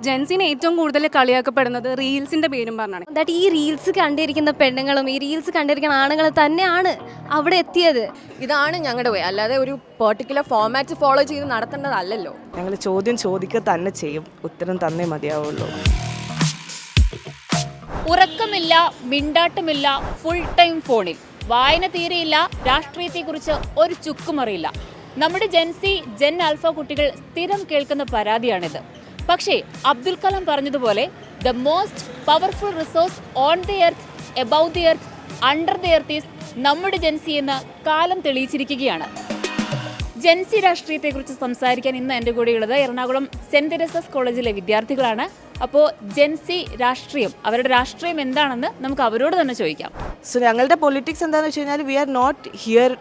ജെൻസിനെ ഏറ്റവും കൂടുതൽ കളിയാക്കപ്പെടുന്നത് റീൽസിന്റെ പേരും പറഞ്ഞാണ്. ദാറ്റ് ഈ റീൽസ് കണ്ടിരിക്കുന്ന പെണ്ണുങ്ങളും ഈ റീൽസ് കണ്ടിരിക്കുന്ന ആണുങ്ങളും തന്നെയാണ് അവിടെ എത്തിയത്. ഇതാണ് ഞങ്ങളുടെ വേ, അല്ലാതെ ഒരു പെർട്ടിക്കുലർ ഫോമാറ്റ് ഫോളോ ചെയ്ത് നടത്തേണ്ടതല്ലല്ലോ. ഞങ്ങൾ ചോദ്യം ചോദിക്കുക തന്നെ ചെയ്യും, ഉത്തരം തന്നേ മതിയാവുള്ളൂ. ഉറക്കമില്ല, മിണ്ടാട്ടമില്ല, ഫുൾ ടൈം ഫോണിൽ, വായന തീരെയില്ല, രാഷ്ട്രീയത്തെക്കുറിച്ച് ഒരു ചുക്കും അറിയില്ല. നമ്മുടെ ജെൻസി, ജെൻ ആൽഫ കുട്ടികൾ സ്ഥിരം കേൾക്കുന്ന പരാതിയാണിത്. പക്ഷേ അബ്ദുൽ കലാം പറഞ്ഞതുപോലെ the most powerful resource on the earth, above the earth, under the earth is നമ്മുടെ ജെൻസി എന്ന് കാലം തെളിയിച്ചിരിക്കുകയാണ്. ജെൻസി രാഷ്ട്രീയത്തെക്കുറിച്ച് സംസാരിക്കാൻ ഇന്ന് എൻ്റെ കൂടെയുള്ളത് എറണാകുളം സെൻറ് തെരേസസ് കോളേജിലെ വിദ്യാർത്ഥികളാണ്. അപ്പോൾ ജെൻസി രാഷ്ട്രീയം, അവരുടെ രാഷ്ട്രീയം എന്താണെന്ന് നമുക്ക് അവരോട് തന്നെ ചോദിക്കാം. സോ ഞങ്ങളുടെ പൊളിറ്റിക്സ് എന്താണെന്ന് വെച്ച് കഴിഞ്ഞാൽ we are not here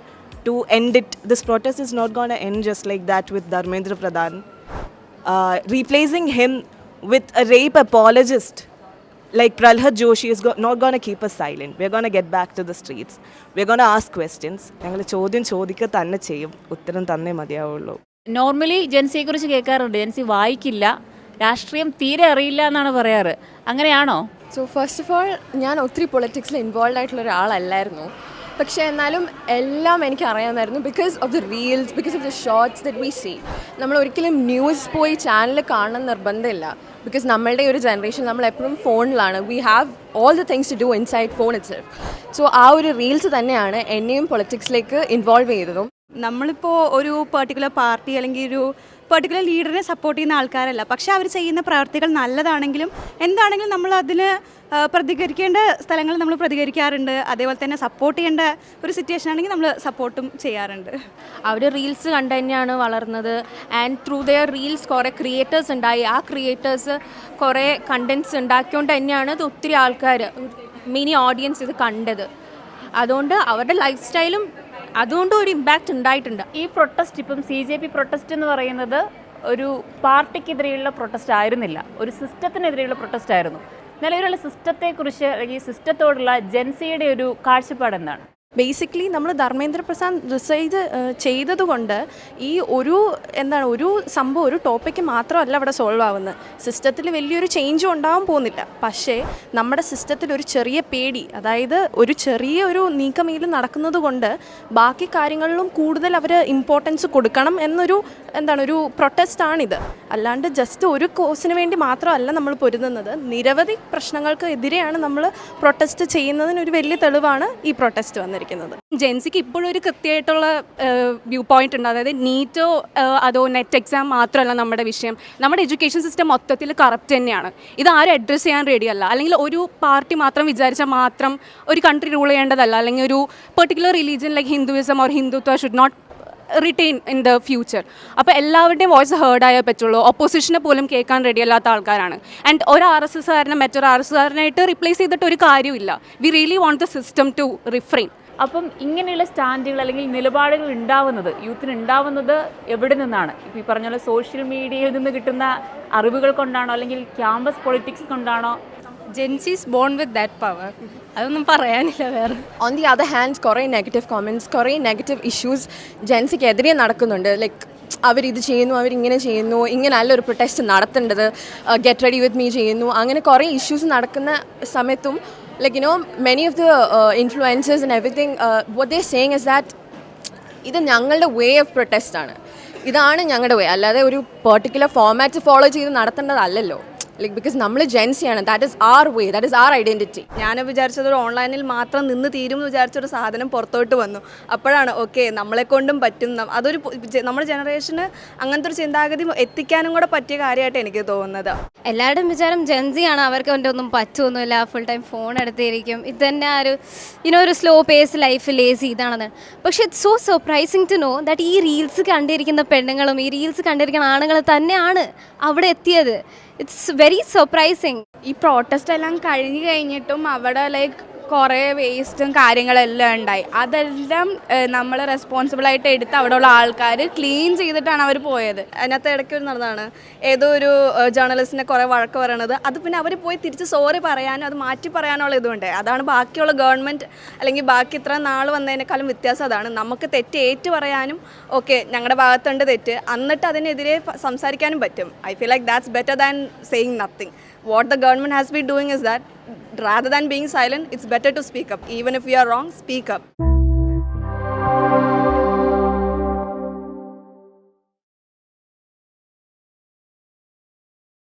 to end it. This protest is not gonna end just like that with Dharmendra Pradhan replacing him with a rape apologist like Pralhad Joshi is not going to keep us silent. We're going to get back to the streets. We're going to ask questions. ഞങ്ങൾ ചോദ്യം ചോദിക്കുക തന്നെ ചെയ്യും, ഉത്തരം തന്നേ മതിയാവുള്ളൂ. Normally ജെൻസിയെക്കുറിച്ച് കേൾക്കാറുണ്ട്, ജെൻസി വായിക്കില്ല, രാഷ്ട്രീയം തീരെ അറിയില്ല എന്നാണ് പറയാറ്. അങ്ങനെയാണോ? സോ ഫസ്റ്റ് ഓഫ് ഓൾ, ഞാൻ ഒത്തിരി പൊളിറ്റിക്സിൽ ഇൻവോൾവ് ആയിട്ടുള്ള ഒരാളല്ലായിരുന്നു. പക്ഷേ എന്നാലും എല്ലാം എനിക്ക് അറിയാമായിരുന്നു. Because of the reels, because of the shorts that we see. നമ്മൾ ഒരിക്കലും ന്യൂസ് പോയി ചാനൽ കാണണം നിർബന്ധമില്ല. ബിക്കോസ് നമ്മളുടെ ഒരു ജനറേഷൻ നമ്മൾ എപ്പോഴും ഫോണിലാണ്. We have all the things to do inside phone itself. So ആ ഒരു റീൽസ് തന്നെയാണ് എന്നെയും പൊളിറ്റിക്സിലേക്ക് ഇൻവോൾവ് ചെയ്തതും. നമ്മളിപ്പോൾ ഒരു പെർട്ടിക്കുലർ പാർട്ടി അല്ലെങ്കിൽ ഒരു പെർട്ടിക്കുലർ ലീഡറിനെ സപ്പോർട്ട് ചെയ്യുന്ന ആൾക്കാരല്ല. പക്ഷേ അവർ ചെയ്യുന്ന പ്രവർത്തികൾ നല്ലതാണെങ്കിലും എന്താണെങ്കിലും നമ്മൾ അതിന് പ്രതികരിക്കേണ്ട സ്ഥലങ്ങൾ നമ്മൾ പ്രതികരിക്കാറുണ്ട്. അതേപോലെ തന്നെ സപ്പോർട്ട് ചെയ്യേണ്ട ഒരു സിറ്റുവേഷൻ ആണെങ്കിൽ നമ്മൾ സപ്പോർട്ടും ചെയ്യാറുണ്ട്. അവർ റീൽസ് കണ്ട് തന്നെയാണ് വളർന്നത്. ആൻഡ് ത്രൂ ദെയർ റീൽസ് കുറേ ക്രിയേറ്റേഴ്സ് ഉണ്ടായി. ആ ക്രിയേറ്റേഴ്സ് കുറേ കണ്ടൻറ്റ്സ് ഉണ്ടാക്കിക്കൊണ്ട് തന്നെയാണ് ഇത് ഒത്തിരി ആൾക്കാർ, മിനി ഓഡിയൻസ് ഇത് കണ്ടത്. അതുകൊണ്ട് അവരുടെ ലൈഫ് സ്റ്റൈലും അതുകൊണ്ട് ഒരു ഇമ്പാക്റ്റ് ഉണ്ടായിട്ടുണ്ട്. ഈ പ്രൊട്ടസ്റ്റ്, ഇപ്പം CJP പ്രൊട്ടസ്റ്റ് എന്ന് പറയുന്നത് ഒരു പാർട്ടിക്കെതിരെയുള്ള പ്രൊട്ടസ്റ്റ് ആയിരുന്നില്ല, ഒരു സിസ്റ്റത്തിനെതിരെയുള്ള പ്രൊട്ടസ്റ്റ് ആയിരുന്നു. നിലവിലുള്ള സിസ്റ്റത്തെക്കുറിച്ച് അല്ലെങ്കിൽ സിസ്റ്റത്തോടുള്ള ജെൻസിയുടെ ഒരു കാഴ്ചപ്പാട് എന്താണ്? ബേസിക്കലി നമ്മൾ ധർമ്മേന്ദ്ര പ്രസാദ് റിസൈൻ ചെയ്തതുകൊണ്ട് ഈ ഒരു സംഭവം, ഒരു ടോപ്പിക്ക് മാത്രമല്ല അവിടെ സോൾവ് ആവുന്നത്. സിസ്റ്റത്തിൽ വലിയൊരു ചേഞ്ചും ഉണ്ടാവാൻ പോകുന്നില്ല. പക്ഷേ നമ്മുടെ സിസ്റ്റത്തിൽ ഒരു ചെറിയ പേടി, അതായത് ഒരു ചെറിയൊരു നീക്കമേലും നടക്കുന്നത് കൊണ്ട് ബാക്കി കാര്യങ്ങളിലും കൂടുതൽ അവർ ഇമ്പോർട്ടൻസ് കൊടുക്കണം എന്നൊരു ഒരു പ്രൊട്ടസ്റ്റാണിത്. അല്ലാണ്ട് ജസ്റ്റ് ഒരു കോസിന് വേണ്ടി മാത്രമല്ല നമ്മൾ പൊരുതുന്നത്. നിരവധി പ്രശ്നങ്ങൾക്ക് എതിരെയാണ് നമ്മൾ പ്രൊട്ടസ്റ്റ് ചെയ്യുന്നതിനൊരു വലിയ തെളിവാണ് ഈ പ്രൊട്ടസ്റ്റ് വന്നിരിക്കുന്നത്. ജെൻസിക്ക് ഇപ്പോഴൊരു കൃത്യമായിട്ടുള്ള വ്യൂ പോയിന്റ് ഉണ്ട്. അതായത് നീറ്റോ അതോ നെറ്റ് എക്സാം മാത്രമല്ല നമ്മുടെ വിഷയം. നമ്മുടെ എഡ്യൂക്കേഷൻ സിസ്റ്റം മൊത്തത്തിൽ കറപ്റ്റ് തന്നെയാണ്. ഇത് ആരും അഡ്രസ്സ് ചെയ്യാൻ റെഡിയല്ല. അല്ലെങ്കിൽ ഒരു പാർട്ടി മാത്രം വിചാരിച്ചാൽ മാത്രം ഒരു കൺട്രി റൂൾ ചെയ്യേണ്ടതല്ല. അല്ലെങ്കിൽ ഒരു particular religion like Hinduism or Hindutva should not retain in the future. അപ്പോൾ എല്ലാവരുടെയും വോയിസ് ഹേർഡ് ആയേ പറ്റുള്ളൂ. ഒപ്പോസിഷനെ പോലും കേൾക്കാൻ റെഡിയല്ലാത്ത ആൾക്കാരാണ്. ആൻഡ് ഒരു RSS കാരനെ മറ്റൊരു RSS കാരനായിട്ട് റിപ്ലേസ് ചെയ്തിട്ട് ഒരു കാര്യമില്ല. We really want the system to refrain. അപ്പം ഇങ്ങനെയുള്ള സ്റ്റാൻഡുകൾ അല്ലെങ്കിൽ നിലപാടുകൾ ഉണ്ടാവുന്നത്, യൂത്തിന് ഉണ്ടാവുന്നത് എവിടെ നിന്നാണ്? ഇപ്പോൾ ഈ പറഞ്ഞ പോലെ സോഷ്യൽ മീഡിയയിൽ നിന്ന് കിട്ടുന്ന അറിവുകൾ കൊണ്ടാണോ, അല്ലെങ്കിൽ ക്യാമ്പസ് പൊളിറ്റിക്സ് കൊണ്ടാണോ? Gen Zs bone with that power. അതൊന്നും പറയാനില്ല വേറെ. ഓൺ ദി അതർ ഹാൻഡ് കുറേ നെഗറ്റീവ് കോമെൻറ്റ്സ്, കുറേ നെഗറ്റീവ് ഇഷ്യൂസ് ജെൻസിക്കെതിരെ നടക്കുന്നുണ്ട്. ലൈക്ക് അവരിത് ചെയ്യുന്നു, അവരിങ്ങനെ ചെയ്യുന്നു, ഇങ്ങനെയല്ല ഒരു പ്രൊട്ടസ്റ്റ് നടത്തേണ്ടത്, ഗെറ്റ് റെഡി വിത്ത് മീ ചെയ്യുന്നു, അങ്ങനെ കുറേ ഇഷ്യൂസ് നടക്കുന്ന സമയത്തും many of the influencers and everything, what they're saying is that ഇത് ഞങ്ങളുടെ വേ ഓഫ് പ്രൊട്ടസ്റ്റ് ആണ്, ഇതാണ് ഞങ്ങളുടെ വേ, അല്ലാതെ ഒരു പെർട്ടിക്കുലർ ഫോമാറ്റ് ഫോളോ ചെയ്ത് നടത്തേണ്ടതല്ലല്ലോ. ബിക്കോസ് നമ്മൾ ജെൻസിയാണ്. That is our way, that is our identity. ഞാൻ വിചാരിച്ചത് ഒരു ഓൺലൈനിൽ മാത്രം നിന്ന് തീരും എന്ന് വിചാരിച്ചൊരു സാധനം പുറത്തോട്ട് വന്നു. അപ്പോഴാണ് ഓക്കെ നമ്മളെക്കൊണ്ടും പറ്റും. അതൊരു നമ്മുടെ ജനറേഷന് അങ്ങനത്തെ ഒരു ചിന്താഗതി എത്തിക്കാനും കൂടെ പറ്റിയ കാര്യമായിട്ട് എനിക്ക് തോന്നുന്നത്. എല്ലാവരുടെയും വിചാരം ജെൻസിയാണ്, അവർക്ക് അവൻ്റെ ഒന്നും പറ്റുമൊന്നുമില്ല, ഫുൾ ടൈം ഫോൺ എടുത്തിരിക്കും, ഇത് തന്നെ ഒരു സ്ലോ പേസ് ലൈഫ്, ലേസി ഇതാണെന്ന്. പക്ഷെ it's so surprising to know that ഈ റീൽസ് കണ്ടിരിക്കുന്ന പെണ്ണുങ്ങളും ഈ റീൽസ് കണ്ടിരിക്കുന്ന ആണുങ്ങളും തന്നെയാണ് അവിടെ എത്തിയത്. It's very surprising. ഈ പ്രോട്ടസ്റ്റ് എല്ലാം കഴിഞ്ഞിട്ടും അവിടെ കുറേ വേസ്റ്റും കാര്യങ്ങളെല്ലാം ഉണ്ടായി. അതെല്ലാം നമ്മൾ റെസ്പോൺസിബിളായിട്ട് എടുത്ത് അവിടെയുള്ള ആൾക്കാർ ക്ലീൻ ചെയ്തിട്ടാണ് അവർ പോയത്. അതിനകത്ത് ഇടയ്ക്ക് ഒരു നടന്നതാണ് ഏതോ ഒരു ജേർണലിസ്റ്റിനെ കുറേ വഴക്ക് പറയണത്. അത് പിന്നെ അവർ പോയി തിരിച്ച് സോറി പറയാനും അത് മാറ്റി പറയാനുള്ള ഇതുണ്ട്. അതാണ് ബാക്കിയുള്ള ഗവൺമെൻറ് അല്ലെങ്കിൽ ബാക്കി ഇത്ര നാൾ വന്നതിനേക്കാളും വ്യത്യാസം അതാണ്. നമുക്ക് തെറ്റ് ഏറ്റു പറയാനും ഓക്കെ ഞങ്ങളുടെ ഭാഗത്തുണ്ട് തെറ്റ്, എന്നിട്ട് അതിനെതിരെ സംസാരിക്കാനും പറ്റും. I feel like that's better than saying nothing. What the government has been doing is that rather than being silent, it's better to speak up. Even if we are wrong, speak up.